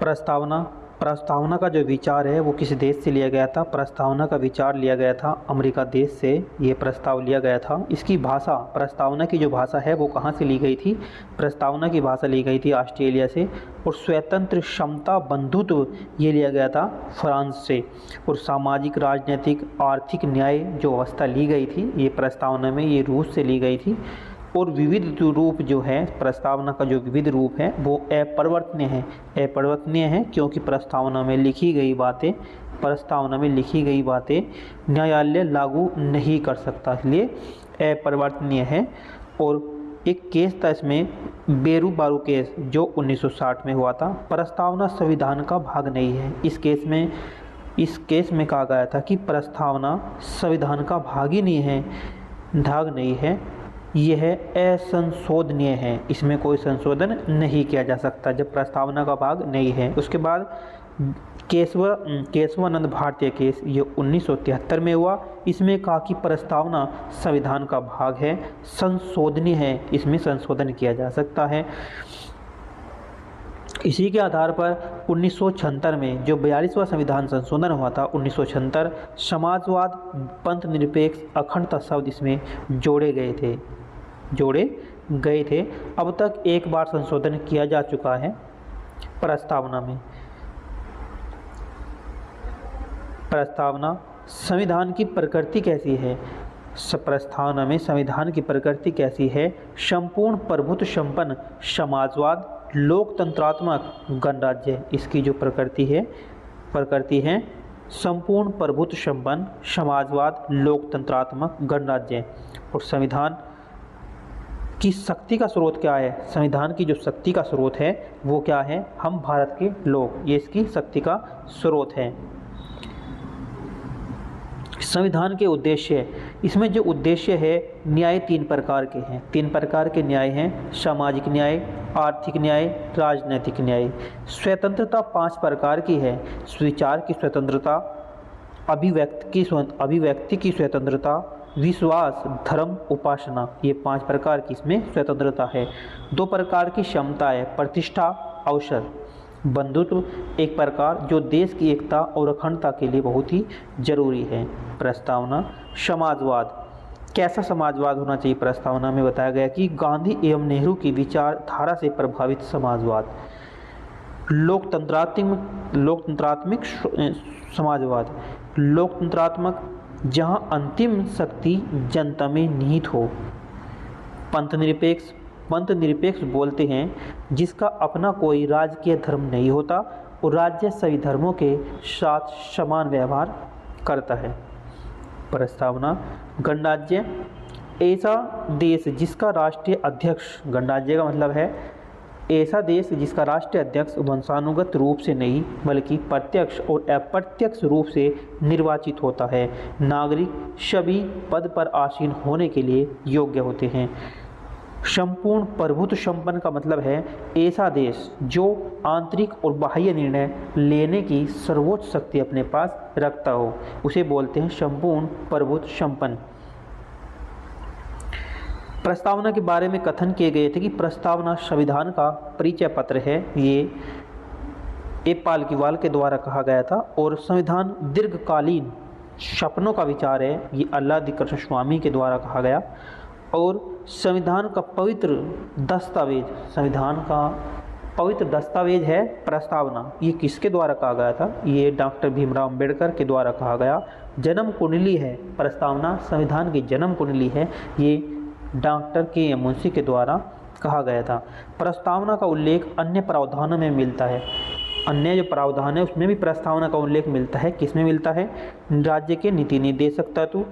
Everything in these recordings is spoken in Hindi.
प्रस्तावना प्रस्तावना का जो विचार है वो किस देश से लिया गया था? प्रस्तावना का विचार लिया गया था अमेरिका देश से ये प्रस्ताव लिया गया था। इसकी भाषा, प्रस्तावना की जो भाषा है वो कहाँ से ली गई थी? प्रस्तावना की भाषा ली गई थी ऑस्ट्रेलिया से। और स्वतंत्र, समता, बंधुत्व ये लिया गया था फ्रांस से। और सामाजिक, राजनीतिक, आर्थिक न्याय जो अवस्था ली गई थी ये प्रस्तावना में, ये रूस से ली गई थी। और विविध रूप जो है, प्रस्तावना का जो विविध रूप है वो अपरिवर्तनीय है। अपरिवर्तनीय है क्योंकि प्रस्तावना में लिखी गई बातें न्यायालय लागू नहीं कर सकता, इसलिए अपरिवर्तनीय है। और एक केस था इसमें, बेरू बारू केस, जो 1960 में हुआ था। प्रस्तावना संविधान का भाग नहीं है। इस केस में कहा गया था कि प्रस्तावना संविधान का भाग नहीं है, यह असंशोधनीय है, इसमें कोई संशोधन नहीं किया जा सकता जब प्रस्तावना का भाग नहीं है। उसके बाद केशवानंद भारतीय केस, ये 1973 में हुआ। इसमें कहा कि प्रस्तावना संविधान का भाग है, संशोधनीय है, इसमें संशोधन किया जा सकता है। इसी के आधार पर 1976 में जो 42वां संविधान संशोधन हुआ था 1976, समाजवाद, पंथ निरपेक्ष, अखंडता शब्द इसमें जोड़े गए थे। अब तक एक बार संशोधन किया जा चुका है प्रस्तावना में। प्रस्तावना, संविधान की प्रकृति कैसी है? प्रस्तावना में संविधान की प्रकृति कैसी है? संपूर्ण प्रभुत्व संपन्न समाजवाद, लोकतंत्रात्मक गणराज्य, इसकी जो प्रकृति है संपूर्ण प्रभुत्व संपन्न समाजवाद, लोकतंत्रात्मक गणराज्य। और संविधान की शक्ति का स्रोत क्या है? संविधान की जो शक्ति का स्रोत है वो क्या है? हम भारत के लोग, ये इसकी शक्ति का स्रोत है। संविधान के उद्देश्य, इसमें जो उद्देश्य है, न्याय 3 प्रकार के हैं। 3 प्रकार के न्याय हैं, सामाजिक न्याय, आर्थिक न्याय, राजनैतिक न्याय। स्वतंत्रता 5 प्रकार की है, विचार की स्वतंत्रता, अभिव्यक्ति की स्वतंत्रता, विश्वास, धर्म, उपासना, ये 5 प्रकार की इसमें स्वतंत्रता है। 2 प्रकार की क्षमता है, प्रतिष्ठा, अवसर, बंधुत्व, एक प्रकार जो देश की एकता और अखंडता के लिए बहुत ही जरूरी है। प्रस्तावना, समाजवाद, कैसा समाजवाद होना चाहिए? प्रस्तावना में बताया गया कि गांधी एवं नेहरू की विचारधारा से प्रभावित समाजवाद। लोकतंत्रात्मक समाजवाद, लोकतंत्रात्मक जहां अंतिम शक्ति जनता में निहित हो। पंथ निरपेक्ष बोलते हैं जिसका अपना कोई राजकीय धर्म नहीं होता और राज्य सभी धर्मों के साथ समान व्यवहार करता है। प्रस्तावना, गणराज्य, ऐसा देश जिसका राष्ट्रीय अध्यक्ष, गणराज्य का मतलब है ऐसा देश जिसका राष्ट्रीय अध्यक्ष वंशानुगत रूप से नहीं बल्कि प्रत्यक्ष और अप्रत्यक्ष रूप से निर्वाचित होता है। नागरिक सभी पद पर आसीन होने के लिए योग्य होते हैं। संपूर्ण प्रभुत्व संपन्न का मतलब है ऐसा देश जो आंतरिक और बाह्य निर्णय लेने की सर्वोच्च शक्ति अपने पास रखता हो, उसे बोलते हैं संपूर्ण प्रभुत्व संपन्न। प्रस्तावना के बारे में कथन किए गए थे कि प्रस्तावना संविधान का परिचय पत्र है, ये पालकीवाल के द्वारा कहा गया था। और संविधान दीर्घकालीन सपनों का विचार है, ये अल्लादी कृष्ण स्वामी के द्वारा कहा गया। और संविधान का पवित्र दस्तावेज है प्रस्तावना, ये किसके द्वारा कहा गया था? ये डॉक्टर भीमराव अंबेडकर के द्वारा कहा गया। जन्म कुंडली है प्रस्तावना, संविधान की जन्म कुंडली है, ये डॉक्टर के मुंशी के द्वारा कहा गया था। प्रस्तावना का उल्लेख अन्य प्रावधानों में मिलता है, अन्य जो प्रावधान है उसमें भी प्रस्तावना का उल्लेख मिलता है। किसमें मिलता है? राज्य के नीति निर्देशक तत्व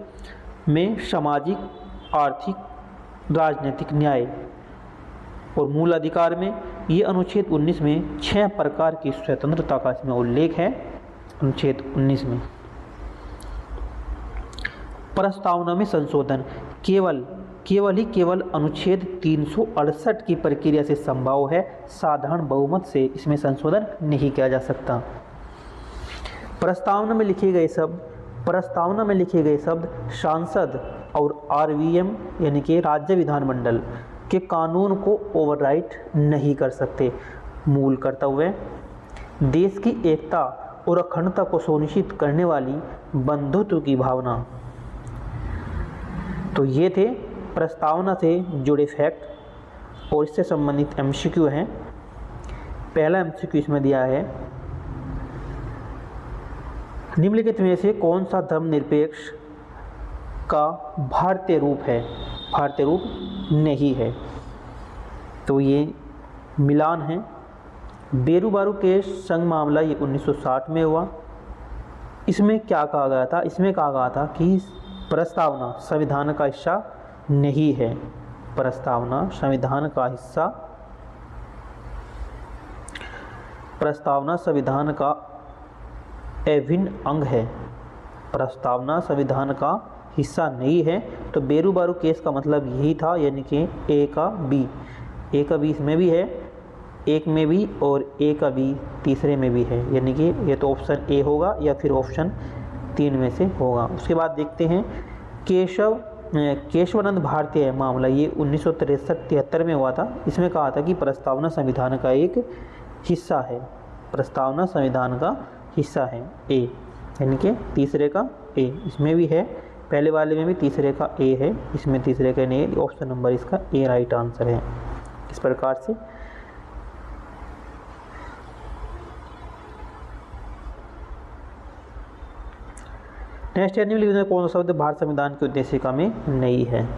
में, सामाजिक, आर्थिक, राजनीतिक न्याय और मूल अधिकार में। ये अनुच्छेद 19 में 6 प्रकार की स्वतंत्रता का इसमें उल्लेख है, अनुच्छेद 19 में। प्रस्तावना में संशोधन केवल अनुच्छेद 368 की प्रक्रिया से संभव है, साधारण बहुमत से इसमें संशोधन नहीं किया जा सकता। प्रस्तावना में लिखे गए शब्द सांसद और आरवीएम यानी कि राज्य विधानमंडल के कानून को ओवरराइट नहीं कर सकते। मूल कर्तव्य, देश की एकता और अखंडता को सुनिश्चित करने वाली बंधुत्व की भावना। तो ये थे प्रस्तावना से जुड़े फैक्ट और इससे संबंधित एमसीक्यू हैं। पहला एमसीक्यू इसमें दिया है, निम्नलिखित में से कौन सा धर्मनिरपेक्ष का भारतीय रूप है? भारतीय रूप नहीं है। तो ये मिलान है। बेरूबारू के संग मामला ये 1960 में हुआ। इसमें क्या कहा गया था? इसमें कहा गया था कि प्रस्तावना संविधान का हिस्सा नहीं है। प्रस्तावना संविधान का हिस्सा, प्रस्तावना संविधान का अभिन्न अंग है। प्रस्तावना संविधान का हिस्सा नहीं है। तो बेरूबारू केस का मतलब यही था, यानी कि ए का बी, ए का बी इसमें भी है, एक में भी, और ए का बी तीसरे में भी है, यानी कि ये तो ऑप्शन ए होगा या फिर ऑप्शन 3 में से होगा। उसके बाद देखते हैं केशवानंद भारतीय मामला, ये 1963-73 में हुआ था। इसमें कहा था कि प्रस्तावना संविधान का एक हिस्सा है। प्रस्तावना संविधान का हिस्सा है, ए, यानी कि तीसरे का ए। इसमें भी है, पहले वाले में भी तीसरे का ए है, इसमें तीसरे का नहीं है। ऑप्शन नंबर इसका ए राइट आंसर है। इस प्रकार से नेक्स्ट, निम्नलिखित में कौन सा शब्द भारत संविधान की उद्देशिका में नहीं है?